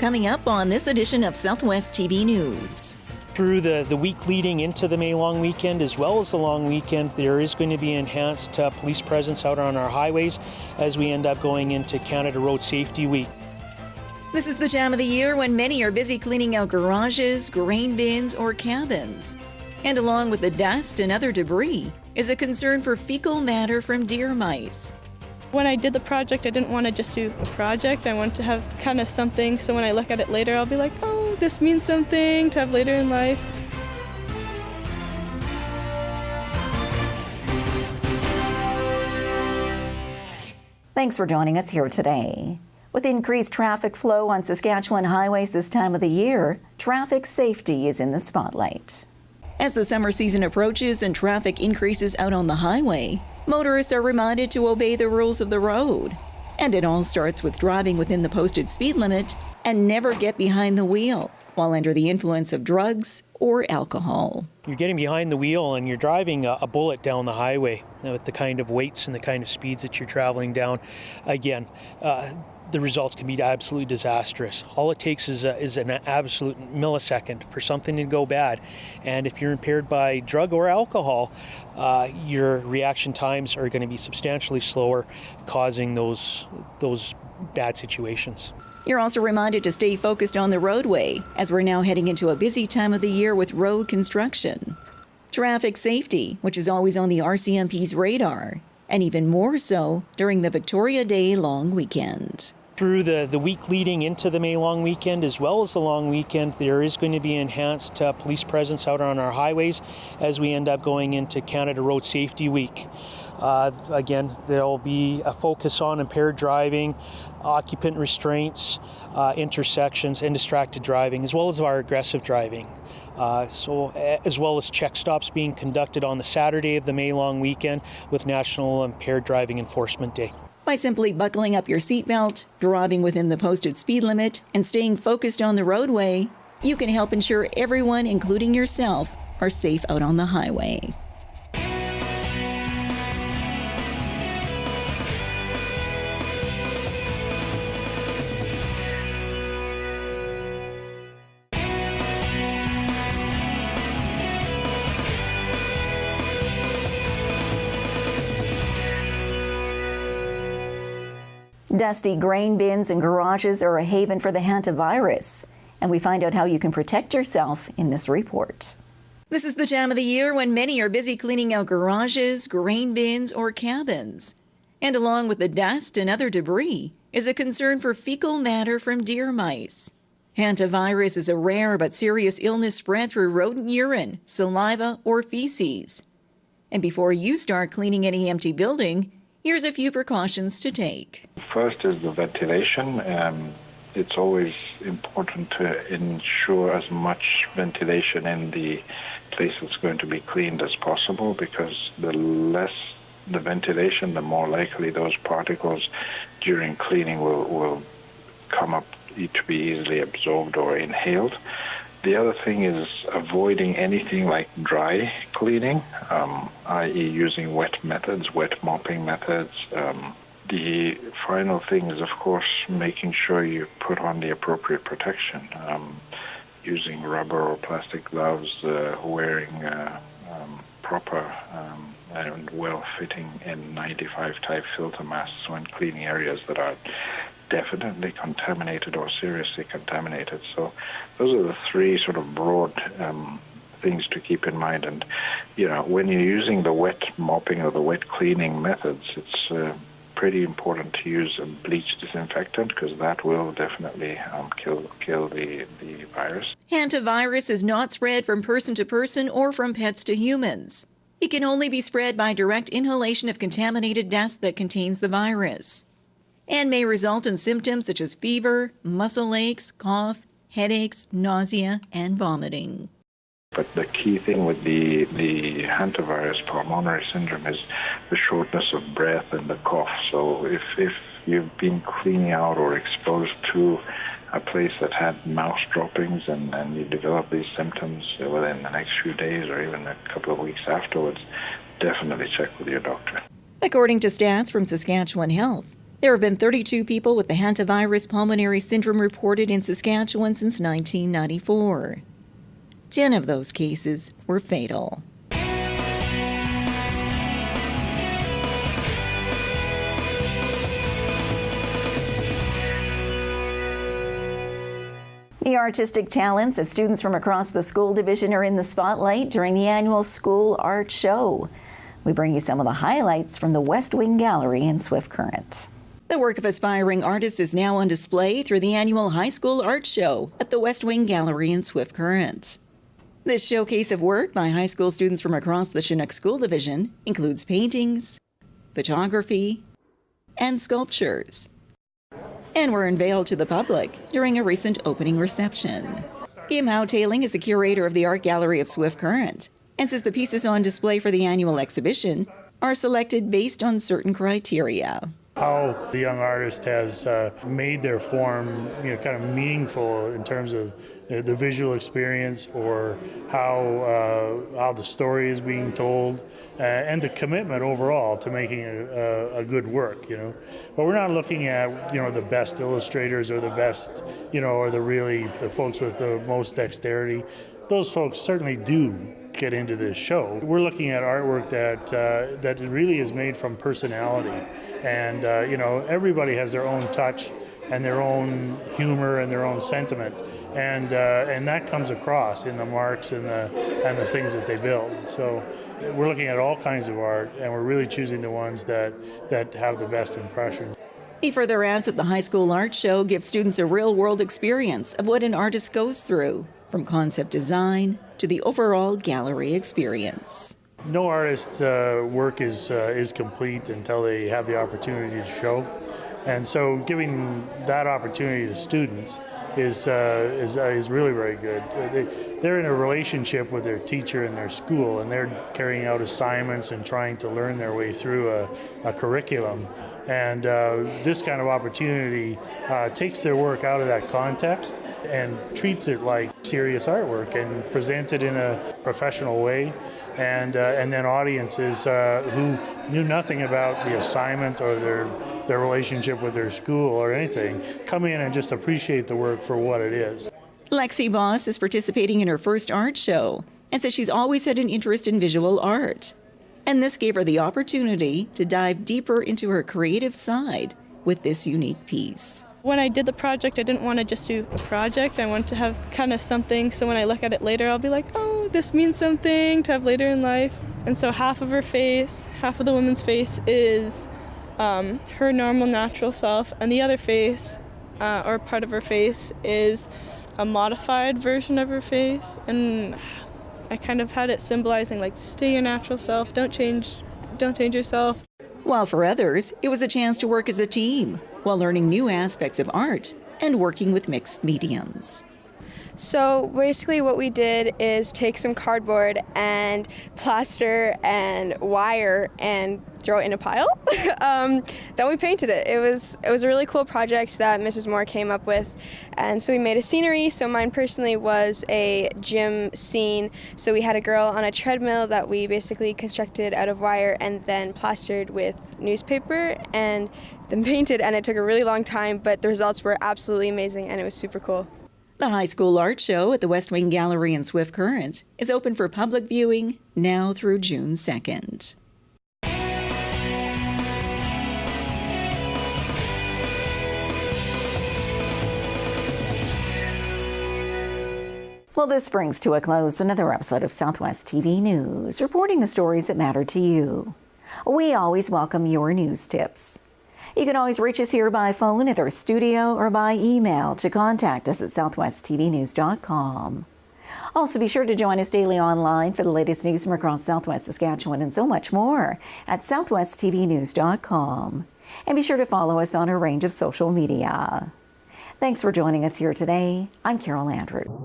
coming up on this edition of Southwest TV News. Through the week leading into the May long weekend, as well as the long weekend, there is going to be enhanced police presence out on our highways as we end up going into Canada Road Safety Week. This is the time of the year when many are busy cleaning out garages, grain bins, or cabins. And along with the dust and other debris is a concern for fecal matter from deer mice. When I did the project, I didn't want to just do a project. I wanted to have kind of something, so when I look at it later, I'll be like, oh, this means something to have later in life. Thanks for joining us here today. With increased traffic flow on Saskatchewan highways this time of the year, traffic safety is in the spotlight. As the summer season approaches and traffic increases out on the highway, motorists are reminded to obey the rules of the road. And it all starts with driving within the posted speed limit and never get behind the wheel while under the influence of drugs or alcohol. You're getting behind the wheel and you're driving a bullet down the highway with the kind of weights and the kind of speeds that you're traveling down. Again, the results can be absolutely disastrous. All it takes is an absolute millisecond for something to go bad. And if you're impaired by drug or alcohol, your reaction times are going to be substantially slower, causing those bad situations. You're also reminded to stay focused on the roadway as we're now heading into a busy time of the year with road construction. Traffic safety, which is always on the RCMP's radar, and even more so during the Victoria Day long weekend. Through the week leading into the May long weekend, as well as the long weekend, there is going to be enhanced police presence out on our highways as we end up going into Canada Road Safety Week. Again, there will be a focus on impaired driving, occupant restraints, intersections, and distracted driving, as well as our aggressive driving. As well as check stops being conducted on the Saturday of the May long weekend with National Impaired Driving Enforcement Day. By simply buckling up your seatbelt, driving within the posted speed limit, and staying focused on the roadway, you can help ensure everyone, including yourself, are safe out on the highway. Dusty grain bins and garages are a haven for the Hanta Virus, and we find out how you can protect yourself in this report. This is the time of the year when many are busy cleaning out garages, grain bins, or cabins. And along with the dust and other debris is a concern for fecal matter from deer mice. Hantavirus is a rare but serious illness spread through rodent urine, saliva, or feces. And before you start cleaning any empty building, here's a few precautions to take. First is the ventilation. It's always important to ensure as much ventilation in the place that's going to be cleaned as possible, because the less the ventilation, the more likely those particles during cleaning will come up to be easily absorbed or inhaled. The other thing is avoiding anything like dry cleaning, i.e. using wet methods, wet mopping methods. The final thing is, of course, making sure you put on the appropriate protection, using rubber or plastic gloves, wearing proper and well-fitting N95 type filter masks when cleaning areas that are definitely contaminated or seriously contaminated. So those are the three sort of broad things to keep in mind. And, when you're using the wet mopping or the wet cleaning methods, it's pretty important to use a bleach disinfectant, because that will definitely kill the virus. Hantavirus is not spread from person to person or from pets to humans. It can only be spread by direct inhalation of contaminated dust that contains the virus, and may result in symptoms such as fever, muscle aches, cough, headaches, nausea, and vomiting. But the key thing with the Hantavirus pulmonary syndrome is the shortness of breath and the cough. So if you've been cleaning out or exposed to a place that had mouse droppings and you develop these symptoms within the next few days or even a couple of weeks afterwards, definitely check with your doctor. According to stats from Saskatchewan Health, There have been 32 people with the Hanta Virus pulmonary syndrome reported in Saskatchewan since 1994. 10 of those cases were fatal. The artistic talents of students from across the school division are in the spotlight during the annual school art show. We bring you some of the highlights from the West Wing Gallery in Swift Current. The work of aspiring artists is now on display through the annual high school art show at the West Wing Gallery in Swift Current. This showcase of work by high school students from across the Chinook School Division includes paintings, photography, and sculptures, and were unveiled to the public during a recent opening reception. Kim Houtailing is the curator of the Art Gallery of Swift Current, and says the pieces on display for the annual exhibition are selected based on certain criteria. How the young artist has made their form, kind of meaningful in terms of the visual experience, or how the story is being told, and the commitment overall to making a good work. But we're not looking at the best illustrators or the best or the folks with the most dexterity. Those folks certainly do get into this show. We're looking at artwork that really is made from personality, and everybody has their own touch and their own humor and their own sentiment, and that comes across in the marks and the things that they build. So we're looking at all kinds of art, and we're really choosing the ones that have the best impression. He further adds that the high school art show gives students a real-world experience of what an artist goes through, from concept design to the overall gallery experience. No artist's work is complete until they have the opportunity to show, and so giving that opportunity to students is really very good. They're in a relationship with their teacher and their school, and they're carrying out assignments and trying to learn their way through a curriculum. And this kind of opportunity takes their work out of that context and treats it like serious artwork and presents it in a professional way. And then audiences who knew nothing about the assignment or their relationship with their school or anything come in and just appreciate the work for what it is. Lexi Voss is participating in her first art show and says she's always had an interest in visual art. And this gave her the opportunity to dive deeper into her creative side with this unique piece. When I did the project, I didn't want to just do a project. I wanted to have kind of something, so when I look at it later, I'll be like, oh, this means something to have later in life. And so half of her face, half of the woman's face is her normal, natural self, and the other face, or part of her face, is a modified version of her face. And I kind of had it symbolizing, like, stay your natural self, don't change yourself. While for others, it was a chance to work as a team while learning new aspects of art and working with mixed mediums. So basically what we did is take some cardboard and plaster and wire and throw it in a pile. Then we painted it. It was a really cool project that Mrs. Moore came up with. And so we made a scenery. So mine personally was a gym scene. So we had a girl on a treadmill that we basically constructed out of wire and then plastered with newspaper and then painted. And it took a really long time, but the results were absolutely amazing and it was super cool. The high school art show at the West Wing Gallery in Swift Current is open for public viewing now through June 2nd. Well, this brings to a close another episode of Southwest TV News, reporting the stories that matter to you. We always welcome your news tips. You can always reach us here by phone at our studio or by email to contact us at southwesttvnews.com. Also, be sure to join us daily online for the latest news from across Southwest Saskatchewan and so much more at southwesttvnews.com. And be sure to follow us on a range of social media. Thanks for joining us here today. I'm Carol Andrew.